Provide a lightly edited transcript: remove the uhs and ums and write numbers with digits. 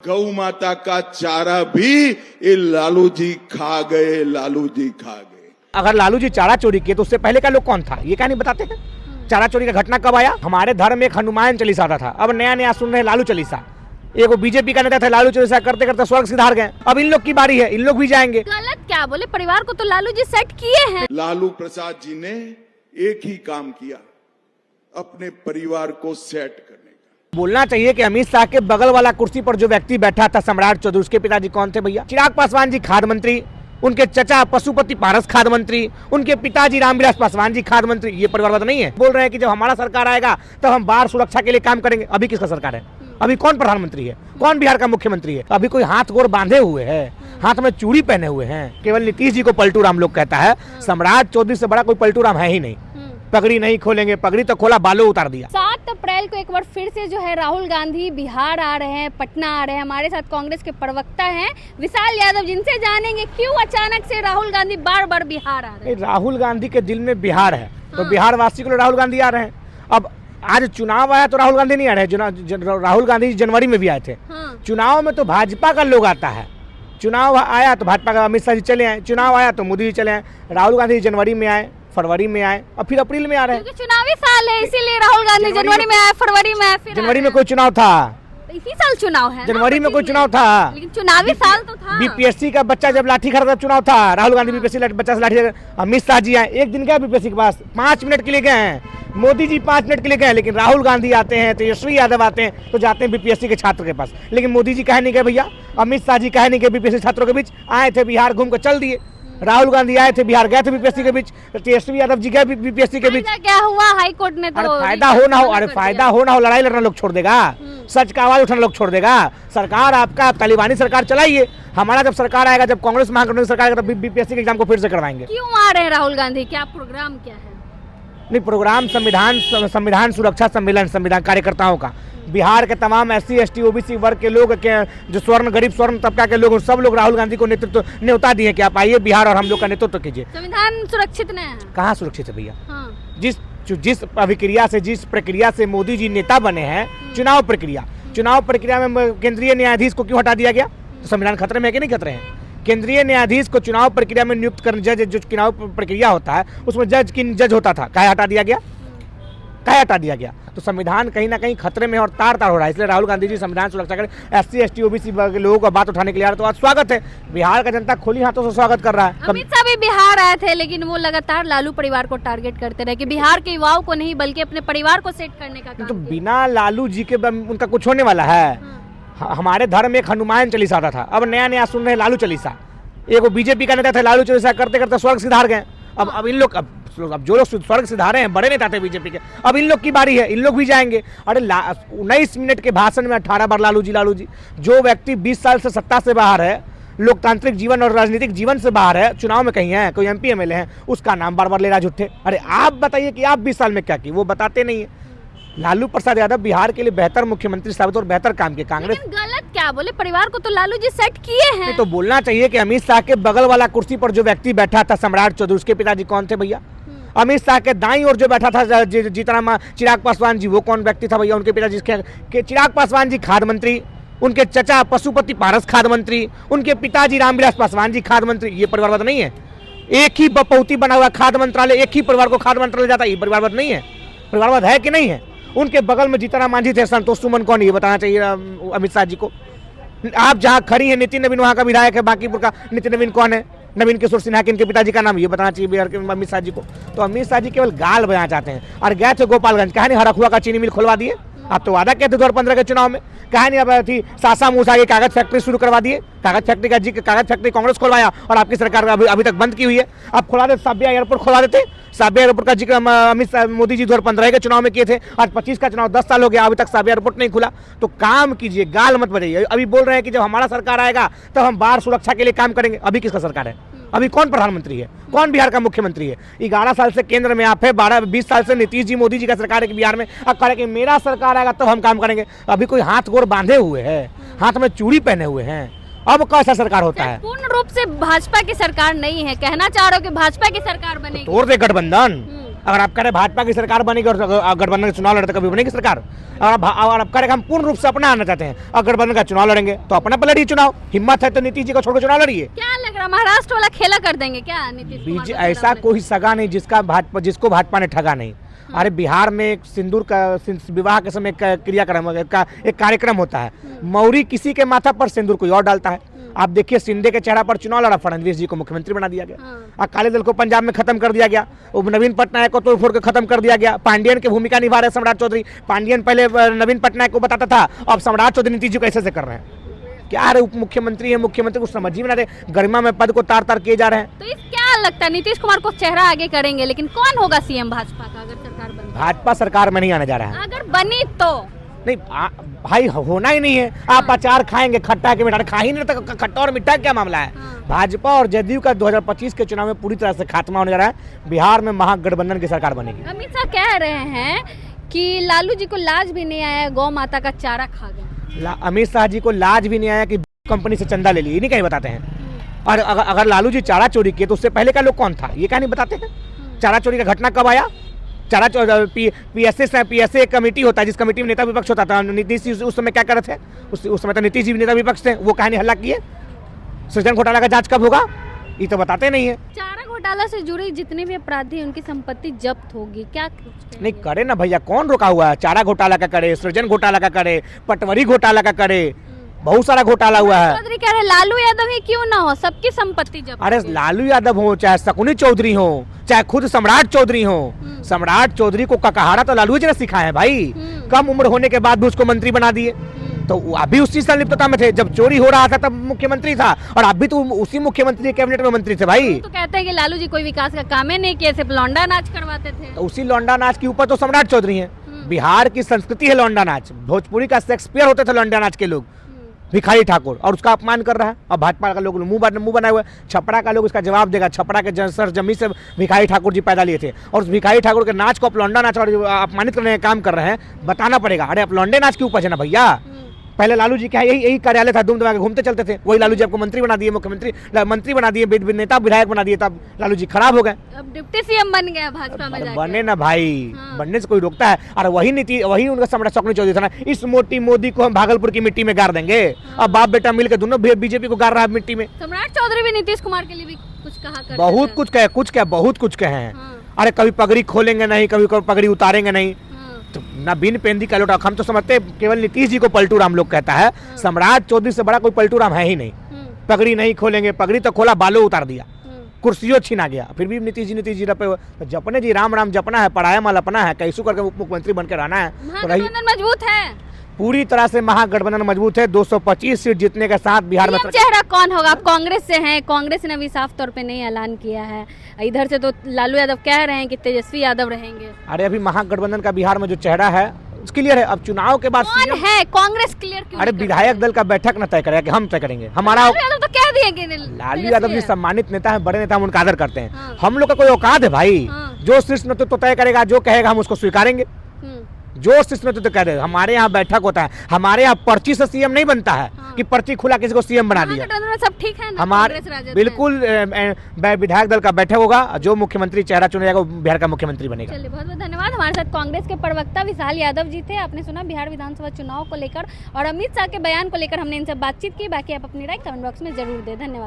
गौ माता का चारा भी ये लालू जी खा गए, लालू जी खा गए। अगर लालू जी चारा चोरी किए तो उससे पहले का लोग कौन था, ये क्या नहीं बताते हैं? चारा चोरी का घटना कब आया? हमारे धर्म में एक हनुमान चालीसा आता था, अब नया नया सुन रहे लालू चालीसा। एक बीजेपी का नेता था, लालू चालीसा करते करते स्वर्ग सिधार गए। अब इन लोग की बारी है, इन लोग भी जाएंगे। गलत क्या बोले, परिवार को तो लालू जी सेट किए हैं। लालू प्रसाद जी ने एक ही काम किया, अपने परिवार को सेट करने का। बोलना चाहिए कि अमित शाह के बगल वाला कुर्सी पर जो व्यक्ति बैठा था सम्राट चौधरी, उसके पिताजी कौन थे भैया? चिराग पासवान जी खाद्य मंत्री, उनके चचा पशुपति पारस खाद्य मंत्री, उनके पिताजी रामविलास पासवान जी खाद्य मंत्री। ये परिवारवाद नहीं है? बोल रहे हैं कि जब हमारा सरकार आएगा तब हम बाढ़ सुरक्षा के लिए काम करेंगे। अभी किसका सरकार है? अभी कौन प्रधानमंत्री है? कौन बिहार का मुख्यमंत्री है? अभी कोई हाथ गोर बांधे हुए है, हाथ में चूड़ी पहने हुए हैं। केवल नीतीश जी को पलटू राम लोग कहता है, सम्राट चौधरी से बड़ा कोई पलटू राम है ही नहीं। पगड़ी नहीं खोलेंगे, पगड़ी तो खोला, बालों उतार दिया। 7 अप्रैल को एक बार फिर से जो है राहुल गांधी बिहार आ रहे हैं, पटना आ रहे हैं। हमारे साथ कांग्रेस के प्रवक्ता हैं विशाल यादव, जिनसे जानेंगे क्यों अचानक से राहुल गांधी बार बार बिहार आ रहे हैं। राहुल गांधी के दिल में बिहार है, तो बिहार वासी को राहुल गांधी आ रहे हैं। अब आज चुनाव आया तो राहुल गांधी नहीं आ रहे हैं। राहुल गांधी जनवरी में भी आए थे। चुनाव में तो भाजपा का लोग आता है। चुनाव आया तो भाजपा का अमित शाह जी चले आए, चुनाव आया तो मोदी जी चले आए। राहुल गांधी जनवरी में आए, फरवरी में आए और फिर अप्रैल में आ रहे हैं। चुनावी साल है, इसीलिए राहुल गांधी जनवरी में आए, फरवरी में आए, फिर जनवरी में कोई चुनाव था? इसी साल चुनाव है। जनवरी में कोई चुनाव था? लेकिन चुनावी साल तो था। बीपीएससी का बच्चा जब लाठी खरीदा चुनाव था। राहुल गांधी बीपीएससी बच्चा से लाठी। अमित शाह जी आए, एक दिन गए बीपीएससी के पास, 5 मिनट के लिए गए हैं। मोदी जी 5 मिनट के लिए गए, लेकिन राहुल गांधी आते हैं, तेजस्वी यादव आते हैं तो जाते हैं बीपीएससी के छात्र के पास। लेकिन मोदी जी कहे नहीं गए भैया, अमित शाह जी कहे नहीं गए बीपीएससी छात्रों के बीच। आए थे बिहार, घूम कर चल दिए। राहुल गांधी आए थे बिहार, गए थे बीपीएससी के बीच। तेजस्वी यादव जी गए बीपीएससी के बीच। क्या हुआ? हाई कोर्ट ने तो फायदा हो ना हो, अरे फायदा हो ना हो, लड़ाई लड़ना लोग छोड़ देगा, सच का आवाज उठाना लोग छोड़ देगा। सरकार आपका तालिबानी सरकार चलाइए, हमारा जब सरकार आएगा, जब कांग्रेस महागठबंधन सरकार आएगा, तब बीपीएससी के एग्जाम को फिर से करवाएंगे। क्यों आ रहे हैं राहुल गांधी? क्या प्रोग्राम क्या है? नहीं, प्रोग्राम संविधान सुरक्षा सम्मेलन, संविधान कार्यकर्ताओं का। बिहार के तमाम SC ST OBC वर्ग के लोग के जो स्वर्ण गरीब स्वर्ण तबका के लोग, सब लोग राहुल गांधी को नेतृत्व न्योता दिए कि आप आइए बिहार और हम लोग का नेतृत्व कीजिए। संविधान सुरक्षित नहीं है? कहाँ सुरक्षित है भैया? हाँ। जिस अभिक्रिया से, जिस प्रक्रिया से मोदी जी नेता बने हैं, चुनाव प्रक्रिया में केंद्रीय न्यायाधीश को क्यों हटा दिया गया? तो संविधान खतरे में है कि नहीं खतरे हैं? केंद्रीय न्यायाधीश को चुनाव प्रक्रिया में नियुक्त करने, जज जो चुनाव प्रक्रिया होता है उसमें जज होता था, काहे हटा दिया गया? काहे हटा दिया गया? तो संविधान कहीं ना कहीं खतरे में और तार हो रहा है। इसलिए राहुल गांधी जी संविधान सुरक्षा करें, SC ST OBC के लोगों का बात उठाने के लिए आ रहे, तो आज स्वागत है। बिहार का जनता खुली हाथों से स्वागत कर रहा है। अमित शाह भी बिहार आए थे, लेकिन वो लगातार लालू परिवार को टारगेट करते रहे कि बिहार के युवाओं को नहीं बल्कि अपने परिवार को सेट करने का काम। तो बिना लालू जी के उनका कुछ होने वाला है? हमारे धर्म में एक हनुमान चालीसा आता था, अब नया नया सुन रहे लालू चालीसा। एक बीजेपी का नेता था, लालू चालीसा करते करते स्वर्ग सिधार गए। अब इन लोग अब जो लोग स्वर्ग सिधारे हैं, बड़े नेता थे बीजेपी के, अब इन लोग की बारी है, इन लोग भी जाएंगे। अरे 19 मिनट के भाषण में 18 बार लालू जी। जो व्यक्ति 20 साल से सत्ता से बाहर है, लोकतांत्रिक जीवन और राजनीतिक जीवन से बाहर है, चुनाव में कहीं है, कोई MP MLA है, उसका नाम बार बार ले रहा झूठे। अरे आप बताइए कि आप 20 साल में क्या किए, वो बताते नहीं है। लालू प्रसाद यादव बिहार के लिए बेहतर मुख्यमंत्री साबित और बेहतर काम किए। कांग्रेस गलत क्या बोले, परिवार को तो लालू जी सेट किए हैं। तो बोलना चाहिए कि अमित शाह के बगल वाला कुर्सी पर जो व्यक्ति बैठा था सम्राट चौधरी, उसके पिताजी कौन थे भैया? अमित शाह के दाईं ओर जो बैठा था चिराग पासवान जी, वो कौन व्यक्ति था भैया? उनके पिताजी चिराग पासवान जी खाद्य मंत्री, उनके चचा पशुपति पारस खाद्य मंत्री, उनके पिताजी रामविलास पासवान जी खाद्य मंत्री। ये परिवारवाद नहीं है? एक ही बपौती बना हुआ खाद्य मंत्रालय, एक ही परिवार को खाद्य मंत्रालय जाता है, ये परिवारवाद नहीं है? परिवारवाद है कि नहीं है? उनके बगल में जीतन राम मांझी थे, संतोष सुमन कौन, ये बताना चाहिए अमित शाह जी को। आप जहाँ खड़ी है, नितिन नवीन वहाँ का विधायक है, बांकीपुर का नितिन नवीन कौन है? नवीन किशोर सिन्हा के इनके पिताजी का नाम, ये बताना चाहिए बिहार के अमित शाह जी को। तो अमित शाह जी केवल गाल बजाना चाहते हैं। और गए थे गोपालगंज, कहा नहीं हरखुआ का चीनी मिल खुलवा दिए? आप तो वादा किए थे 2015 के चुनाव में, कहा नहीं अब थी सासा मूसा की कागज फैक्ट्री शुरू करवा दिए। कागज फैक्ट्री कांग्रेस खुलवाया और आपकी सरकार अभी तक बंद की हुई है। आप खुला देते, साबिया एयरपोर्ट खुलवा देते। साबिया एयरपोर्ट का जिक्र अमित मोदी जी 2015 के चुनाव में किए थे। आज 25 का चुनाव 10 साल हो गया, अभी तक साबिया एयरपोर्ट नहीं खुला। तो काम कीजिए, गाल मत बजाइए। अभी बोल रहे हैं कि जब हमारा सरकार आएगा तब हम बाढ़ सुरक्षा के लिए काम करेंगे। अभी किसका सरकार है? अभी कौन प्रधानमंत्री है? कौन बिहार का मुख्यमंत्री है? 11 साल से केंद्र में आप है, 20 साल से नीतीश जी मोदी जी का सरकार है बिहार में। अब कह रहे कि मेरा सरकार आएगा तब हम काम करेंगे। अभी कोई हाथ गोर बांधे हुए है, हाथ में चूड़ी पहने हुए हैं। अब कैसा सरकार होता है? पूर्ण रूप से भाजपा की सरकार नहीं है, कहना चाह रहे हो कि भाजपा की सरकार बनेगी? तोड़ दे गठबंधन। अगर आप कह रहे भाजपा की सरकार बनेगी और गठबंधन का चुनाव लड़े तो कभी बनेगी सरकार। अगर आप कह रहे हम पूर्ण रूप से अपना आना चाहते हैं और गठबंधन का चुनाव लड़ेंगे तो अपना पर लड़िए चुनाव। हिम्मत है तो नीतीश जी को छोड़कर चुनाव लड़िए। क्या लग रहा है महाराष्ट्र वाला खेला कर देंगे क्या नीतीश कुमार को? ऐसा कोई सगा नहीं जिसको भाजपा ने ठगा नहीं। अरे बिहार में एक सिंदूर का विवाह के समय क्रियाक्रम का एक कार्यक्रम होता है, मौरी किसी के माथा पर सिंदूर कोई और डालता है। आप देखिए शिंदे के चेहरा पर चुनाव लड़ा, फडणवीस जी को मुख्यमंत्री बना दिया गया। अकाली दल को पंजाब में खत्म कर दिया गया, नवीन पटनायक को तोड़फोड़ के खत्म कर दिया गया। पांडियन की भूमिका निभा रहे सम्राट चौधरी। पांडियन पहले नवीन पटनायक को बताता था, अब सम्राट चौधरी नीतीश जी कैसे कर रहे हैं। क्या रहे उप मुख्यमंत्री है, मुख्यमंत्री को समझ ही में ना रहे, गरिमा में पद को तार तार किए जा रहे हैं। तो इस क्या लगता है नीतीश कुमार को चेहरा आगे करेंगे, लेकिन कौन होगा सीएम भाजपा का अगर सरकार बनी? भाजपा सरकार में नहीं आने जा रहा है। अगर बनी तो नहीं भाई होना ही नहीं है। आप अचार खाएंगे खट्टा के मीठा, खा ही नहीं तो खट्टा और मीठा क्या मामला है। भाजपा और जदयू का 2025 के चुनाव में पूरी तरह से खात्मा होने जा रहा है। बिहार में महागठबंधन की सरकार बनेगी। अमित शाह कह रहे हैं कि लालू जी को लाज भी नहीं आया, गौ माता का चारा खा गए। अमित शाह जी को लाज भी नहीं आया कि कंपनी से चंदा ले ली, ये नहीं कहीं बताते हैं। और अगर लालू जी चारा चोरी किए तो उससे पहले का लोग कौन था, ये क्या नहीं बताते हैं। चारा चोरी का घटना कब आया? चारा पीएसए कमेटी होता है, जिस कमेटी में नेता विपक्ष होता था। नीतीश जी उस समय क्या कर रहे थे? उस समय तो नीतीश जी नेता विपक्ष थे, वो कहानी हल्ला किए। सृजन घोटाला का जांच कब होगा, ये तो बताते नहीं है। चारा घोटाला से जुड़ी जितने भी अपराधी उनकी संपत्ति जब्त होगी, क्या नहीं करे ना भैया, कौन रोका हुआ है? चारा घोटाला का करे, सृजन घोटाला का करे, पटवारी घोटाला का करे, बहुत सारा घोटाला हुआ है। चौधरी कह रहे लालू यादव ही क्यों ना हो, सबकी संपत्ति जब्त। अरे लालू यादव हो, चाहे शकुनी चौधरी हो, चाहे खुद सम्राट चौधरी हो। सम्राट चौधरी को ककाहारा तो लालू जी ने सिखाया है भाई। कम उम्र होने के बाद भी उसको मंत्री बना दिए, तो अभी उस चीज से लिप्तता में थे। जब चोरी हो रहा था तब मुख्यमंत्री था, और अभी तो उसी मुख्यमंत्री कैबिनेट में मंत्री थे भाई। तो कहते हैं कि लालू जी कोई विकास का काम ही नहीं किया, सिर्फ लौंडा नाच करवाते थे। तो उसी लौंडा नाच के ऊपर तो सम्राट चौधरी है। बिहार की संस्कृति है लौंडा नाच, भोजपुरी का शेक्सपियर होते थे लौंडा नाच के लोग, भिखारी ठाकुर, और उसका अपमान कर रहा है। और भाजपा का लोग मुंह बनाए हुए। छपरा का लोग इसका जवाब देगा। छपरा के सर जमीन से भिखारी ठाकुर जी पैदा लिए थे, और उस भिखारी ठाकुर के नाच को आप लौंडा नाच और अपमानित करने का काम कर रहे हैं, बताना पड़ेगा। अरे आप लौंडे नाच की उपज है ना भैया। पहले लालू जी का यही कार्यालय था, दुम दबा के घूमते चलते थे। वही लालू जी आपको मंत्री बना दिए, मंत्री बना दिए, नेता विधायक बना दिए, तब लालू जी खराब हो गए। अब डिप्टी सीएम बन गया भाजपा में जाके। बने ना भाई, बनने से कोई रोकता है? और वही उनका सम्राट शकुनी चौधरी था ना, इस मोटी मोदी को हम भागलपुर की मिट्टी में गाड़ देंगे। अब बाप बेटा मिलकर दोनों बीजेपी को गाड़ रहा है मिट्टी में। सम्राट चौधरी भी नीतीश कुमार के लिए भी कुछ कहा करते बहुत कुछ कहे हैं। अरे कभी पगड़ी खोलेंगे नहीं, कभी पगड़ी उतारेंगे नहीं, तो ना बिन पेंदी का लोटा। हम तो समझते हैं केवल नीतीश जी को पलटू राम लोग कहता है, सम्राट चौधरी से बड़ा कोई पलटू राम है ही नहीं। पगड़ी नहीं खोलेंगे, पगड़ी तो खोला बालों उतार दिया, कुर्सियों छीना गया, फिर भी नीतीश जी रपे। जपने जी राम राम जपना है, पढ़ाया माल अपना है, कैसू करके उप मुख्यमंत्री बनकर रहना है। महागठबंधन मजबूत है, पूरी तरह से महागठबंधन मजबूत है। 225 सीट जीतने के साथ बिहार में चेहरा कौन होगा? आप कांग्रेस से हैं, कांग्रेस ने अभी साफ तौर पे नहीं ऐलान किया है। इधर से तो लालू यादव कह रहे हैं कि तेजस्वी यादव रहेंगे। अरे अभी महागठबंधन का बिहार में जो चेहरा है क्लियर है। अब चुनाव के बाद कौन है? कांग्रेस क्लियर क्यों? अरे विधायक दल का बैठक न तय करेगा कि हम तय करेंगे। हमारा लालू यादव तो कह दिए कि लालू यादव जी सम्मानित नेता है, बड़े नेता, हम उनका आदर करते हैं। हम लोग का कोई औकात है भाई? जो शीर्ष नेतृत्व तय करेगा, जो कहेगा हम उसको स्वीकारेंगे। जो शीर्ष नेतृत्व कह रहे, हमारे यहाँ बैठक होता है, हमारे यहाँ पर्ची से सीएम नहीं बनता है कि पर्ची खुला किसी को सीएम बना दिया। सब ठीक है ना? हमारे बिल्कुल विधायक दल का बैठक होगा, जो मुख्यमंत्री चेहरा चुना जाएगा वो बिहार का मुख्यमंत्री बनेगा। चलिए बहुत बहुत धन्यवाद। हमारे साथ कांग्रेस के प्रवक्ता विशाल यादव जी थे। आपने सुना बिहार विधानसभा चुनाव को लेकर और अमित शाह के बयान को लेकर हमने इनसे बातचीत की। बाकी आप अपनी राय कमेंट बॉक्स में जरूर दें। धन्यवाद।